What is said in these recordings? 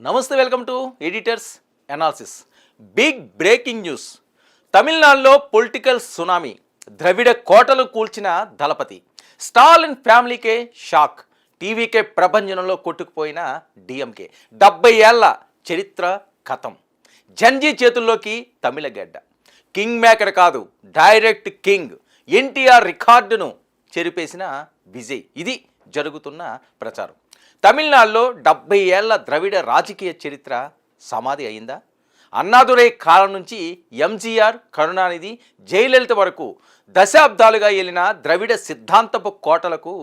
నమస్తే, welcome to editors analysis. Big breaking news. తమిళనాడులో political tsunami. Dravida కోటలు కూల్చిన దళపతి. స్టాలిన్ ఫ్యామిలీకే షాక్. టీవీకే ప్రభంజనంలో కొట్టుకుపోయిన డిఎంకే. 70 ఏళ్ల చరిత్ర కథం. జంజీ చేతుల్లోకి తమిళ గడ్డ. కింగ్ మేకర్ కాదు, డైరెక్ట్ కింగ్. ఎన్టీఆర్ రికార్డును చెరిపేసిన విజయ్. ఇది జరుగుతున్న ప్రచారం. తమిళనాడులో 70 ఏళ్ల ద్రవిడ రాజకీయ చరిత్ర సమాధి అయిందా? అన్నాదురై కాలం నుంచి ఎంజీఆర్, కరుణానిధి, జయలలిత వరకు దశాబ్దాలుగా ఏలిన ద్రవిడ సిద్ధాంతపు కోటలకు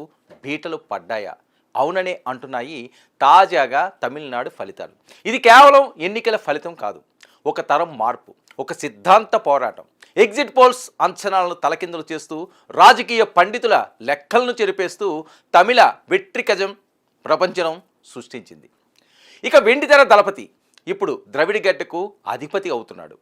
బీటలు పడ్డాయా? అవుననే అంటున్నాయి తాజాగా తమిళనాడు ఫలితాలు. ఇది కేవలం ఎన్నికల ఫలితం కాదు, ఒక తరం మార్పు, ఒక సిద్ధాంత పోరాటం. ఎగ్జిట్ పోల్స్ అంచనాలను తలకిందులు చేస్తూ, రాజకీయ పండితుల లెక్కలను చెరిపేస్తూ తమిళ వెట్రికజం ప్రపంచం సృష్టించింది. ఇక వెండితెర దళపతి ఇప్పుడు ద్రవిడ గడ్డకు అధిపతి అవుతున్నాడు.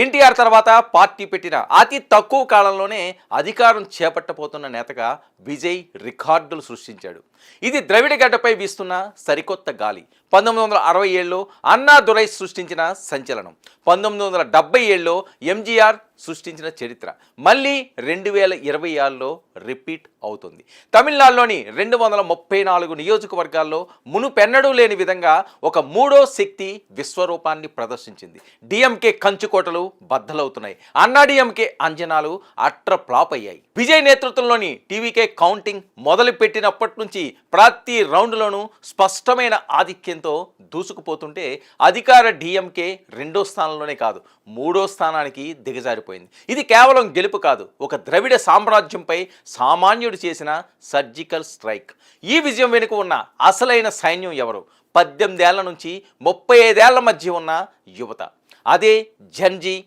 ఎన్టీఆర్ తర్వాత పార్టీ పెట్టిన అతి తక్కువ కాలంలోనే అధికారం చేపట్టబోతున్న నేతగా విజయ్ రికార్డులు సృష్టించాడు. ఇది ద్రవిడ గడ్డపై వీస్తున్న సరికొత్త గాలి. 1967లో అన్నాదురై సృష్టించిన సంచలనం, 1977లో ఎంజీఆర్ సృష్టించిన చరిత్ర మళ్ళీ 2026లో రిపీట్ అవుతుంది. తమిళనాడులోని 234 నియోజకవర్గాల్లో మునుపెన్నడూ లేని విధంగా ఒక మూడో శక్తి విశ్వరూపాన్ని ప్రదర్శించింది. డిఎంకే కంచుకోటలు బద్దలవుతున్నాయి. అన్నాడీఎంకే అంజనాలు అట్ర ఫ్లాప్ అయ్యాయి. విజయ్ నేతృత్వంలోని టీవీకే కౌంటింగ్ మొదలుపెట్టినప్పటి నుంచి ప్రతి రౌండ్లోనూ స్పష్టమైన ఆధిక్యంతో దూసుకుపోతుంటే అధికార డిఎంకే 2వ స్థానంలోనే కాదు, 3వ స్థానానికి దిగజారిపోయింది. ఇది కేవలం గెలుపు కాదు, ఒక ద్రవిడ సామ్రాజ్యంపై సామాన్యుడు చేసిన సర్జికల్ స్ట్రైక్. ఈ విజయం వెనుక ఉన్న అసలైన సైన్యం ఎవరు? 18 ఏళ్ల నుంచి 35 ఏళ్ల మధ్య ఉన్న యువత. అదే జంజీ.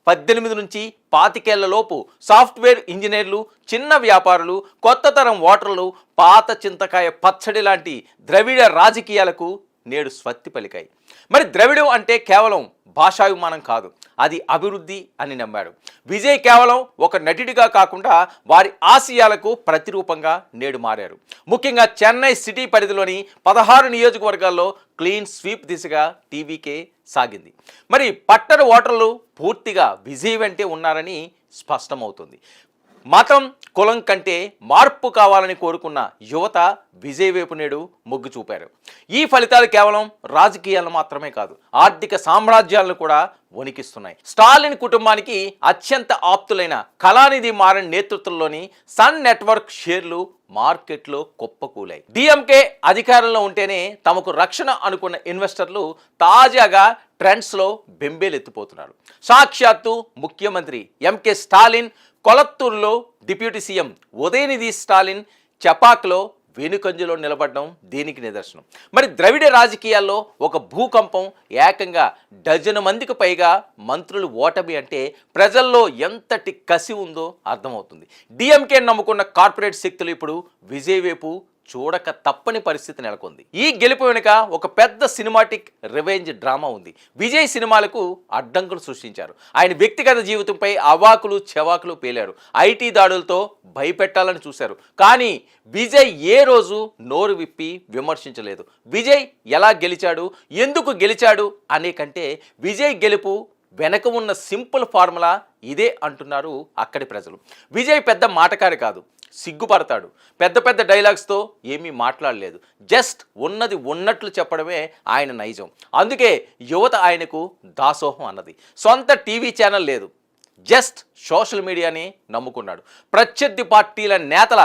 18 నుంచి 25 ఏళ్ల లోపు సాఫ్ట్వేర్ ఇంజనీర్లు, చిన్న వ్యాపారులు, కొత్త తరం ఓటర్లు పాత చింతకాయ పచ్చడి లాంటి ద్రవిడ రాజకీయాలకు నేడు స్వస్తి పలికాయి. మరి ద్రవిడం అంటే కేవలం భాషాభిమానం కాదు, అది అభివృద్ధి అని నమ్మాడు విజయ్. కేవలం ఒక నటుడిగా కాకుండా వారి ఆశయాలకు ప్రతిరూపంగా నేడు మారారు. ముఖ్యంగా చెన్నై సిటీ పరిధిలోని 16 నియోజకవర్గాల్లో క్లీన్ స్వీప్ దిశగా టీవీకే సాగింది. మరి పట్టణ ఓటర్లు పూర్తిగా విజయ్ వెంటే ఉన్నారని స్పష్టమవుతుంది. మతం, కులం కంటే మార్పు కావాలని కోరుకున్న యువత విజయ్ వైపు నేడు మొగ్గు చూపారు. ఈ ఫలితాలు కేవలం రాజకీయాలను మాత్రమే కాదు, ఆర్థిక సామ్రాజ్యాలను కూడా వణికిస్తున్నాయి. స్టాలిన్ కుటుంబానికి అత్యంత ఆప్తులైన కళానిధి మారన్ నేతృత్వంలోని సన్ నెట్వర్క్ షేర్లు మార్కెట్లో కుప్పకూలాయి. డిఎంకే అధికారంలో ఉంటేనే తమకు రక్షణ అనుకున్న ఇన్వెస్టర్లు తాజాగా ట్రెండ్స్లో బెంబేలెత్తిపోతున్నారు. సాక్షాత్తు ముఖ్యమంత్రి ఎంకే స్టాలిన్ కొలత్తూరులో డిప్యూటీ సీఎం ఉదయనిధి స్టాలిన్ చపాక్లో వెనుకంజలో నిలబడడం దీనికి నిదర్శనం. మరి ద్రవిడ రాజకీయాల్లో ఒక భూకంపం, ఏకంగా డజను మందికి పైగా మంత్రులు ఓటమి అంటే ప్రజల్లో ఎంతటి కసి ఉందో అర్థమవుతుంది. డిఎంకే నమ్ముకున్న కార్పొరేట్ శక్తులు ఇప్పుడు విజయ్ వైపు చూడక తప్పని పరిస్థితి నెలకొంది. ఈ గెలుపు వెనుక ఒక పెద్ద సినిమాటిక్ రివెంజ్ డ్రామా ఉంది. విజయ్ సినిమాలకు అడ్డంకులు సృష్టించారు. ఆయన వ్యక్తిగత జీవితంపై అవాకులు చెవాకులు పేలారు. ఐటీ దాడులతో భయపెట్టాలని చూశారు. కానీ విజయ్ ఏ రోజు నోరు విప్పి విమర్శించలేదు. విజయ్ ఎలా గెలిచాడు, ఎందుకు గెలిచాడు అనే కంటే విజయ్ గెలుపు వెనక ఉన్న సింపుల్ ఫార్ములా ఇదే అంటున్నారు అక్కడి ప్రజలు. విజయ్ పెద్ద మాటకారి కాదు, సిగ్గుపడతాడు. పెద్ద పెద్ద డైలాగ్స్తో ఏమీ మాట్లాడలేదు. జస్ట్ ఉన్నది ఉన్నట్లు చెప్పడమే ఆయన నైజం. అందుకే యువత ఆయనకు దాసోహం అన్నది. సొంత టీవీ ఛానల్ లేదు, జస్ట్ సోషల్ మీడియాని నమ్ముకున్నాడు. ప్రత్యర్థి పార్టీల నేతల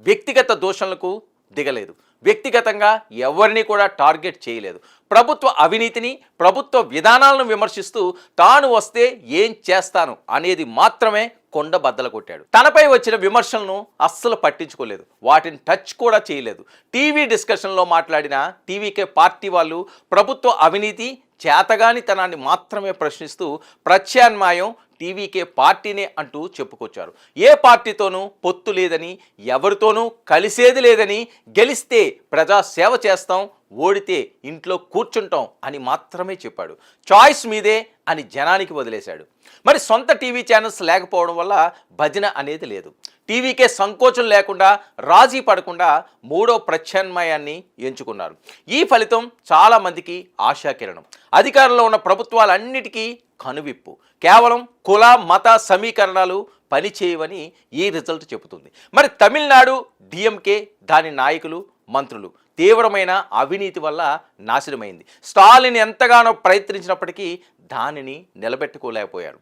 వ్యక్తిగత దోషణలకు దిగలేదు. వ్యక్తిగతంగా ఎవరిని కూడా టార్గెట్ చేయలేదు. ప్రభుత్వ అవినీతిని, ప్రభుత్వ విధానాలను విమర్శిస్తూ తాను వస్తే ఏం చేస్తాను అనేది మాత్రమే కొండ బద్దలు కొట్టాడు. తనపై వచ్చిన విమర్శలను అస్సలు పట్టించుకోలేదు, వాటిని టచ్ కూడా చేయలేదు. టీవీ డిస్కషన్లో మాట్లాడిన టీవీకే పార్టీ వాళ్ళు ప్రభుత్వ అవినీతి, చేతగానితనాన్ని మాత్రమే ప్రశ్నిస్తూ ప్రత్యామ్నాయం టీవీకే పార్టీనే అంటూ చెప్పుకొచ్చారు. ఏ పార్టీతోనూ పొత్తు లేదని, ఎవరితోనూ కలిసేది లేదని, గెలిస్తే ప్రజాసేవ చేస్తాం, ఓడితే ఇంట్లో కూర్చుంటాం అని మాత్రమే చెప్పాడు. చాయిస్ మీదే, అని జనానికి వదిలేశాడు. మరి సొంత టీవీ ఛానల్స్ లేకపోవడం వల్ల భజన అనేది లేదు. టీవీకే సంకోచం లేకుండా, రాజీ పడకుండా మూడో ప్రత్యామ్నాయాన్ని ఎంచుకున్నారు. ఈ ఫలితం చాలామందికి ఆశాకిరణం. అధికారంలో ఉన్న ప్రభుత్వాలన్నిటికీ కనువిప్పు. కేవలం కుల మత సమీకరణాలు పనిచేయవని ఈ రిజల్ట్ చెబుతుంది. మరి తమిళనాడు డిఎంకే, దాని నాయకులు, మంత్రులు తీవ్రమైన అవినీతి వల్ల నాశనమైంది. స్టాలిన్ ఎంతగానో ప్రయత్నించినప్పటికీ దానిని నిలబెట్టుకోలేకపోయారు.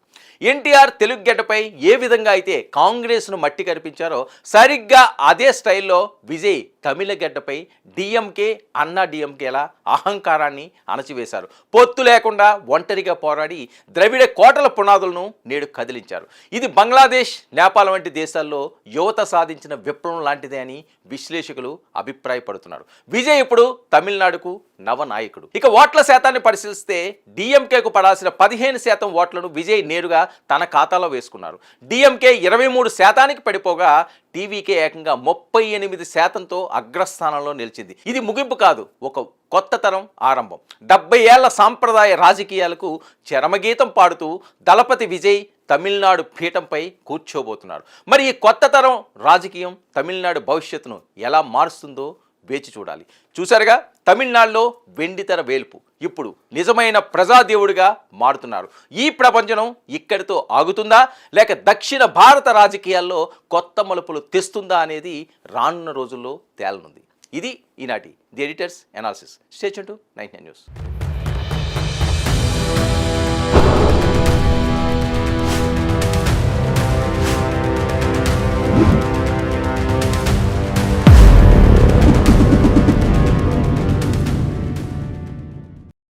ఎన్టీఆర్ తెలుగు గడ్డపై ఏ విధంగా అయితే కాంగ్రెస్ను మట్టి కనిపించారో సరిగ్గా అదే స్టైల్లో విజయ్ తమిళ గడ్డపై డిఎంకే, అన్నా డిఎంకేల అహంకారాన్ని అణచివేశారు. పొత్తు లేకుండా ఒంటరిగా పోరాడి ద్రవిడ కోటల పునాదులను నేడు కదిలించారు. ఇది బంగ్లాదేశ్, నేపాల్ వంటి దేశాల్లో యువత సాధించిన విప్లవం లాంటిదే అని విశ్లేషకులు అభిప్రాయపడుతున్నారు. విజయ్ ఇప్పుడు తమిళనాడుకు నవనాయకుడు. ఇక ఓట్ల శాతాన్ని పరిశీలిస్తే డిఎంకేకు పడాల్సిన 15% ఓట్లను విజయ్ నేరుగా తన ఖాతాలో వేసుకున్నారు. డిఎంకే 23%కి పడిపోగా టీవీకే ఏకంగా 38%తో అగ్రస్థానంలో నిలిచింది. ఇది ముగింపు కాదు, ఒక కొత్త తరం ఆరంభం. 70 ఏళ్ల సాంప్రదాయ రాజకీయాలకు చరమగీతం పాడుతూ దళపతి విజయ్ తమిళనాడు పీఠంపై కూర్చోబోతున్నారు. మరి ఈ కొత్త తరం రాజకీయం తమిళనాడు భవిష్యత్తును ఎలా మారుస్తుందో వేచి చూడాలి. చూశారుగా, తమిళనాడులో వెండితెర వేల్పు ఇప్పుడు నిజమైన ప్రజాదేవుడిగా మారుతున్నారు. ఈ ప్రపంచం ఇక్కడితో ఆగుతుందా, లేక దక్షిణ భారత రాజకీయాల్లో కొత్త మలుపులు తెస్తుందా అనేది రానున్న రోజుల్లో తేలనుంది. ఇది ఈనాటి the editors analysis. Stay tuned to 99 news.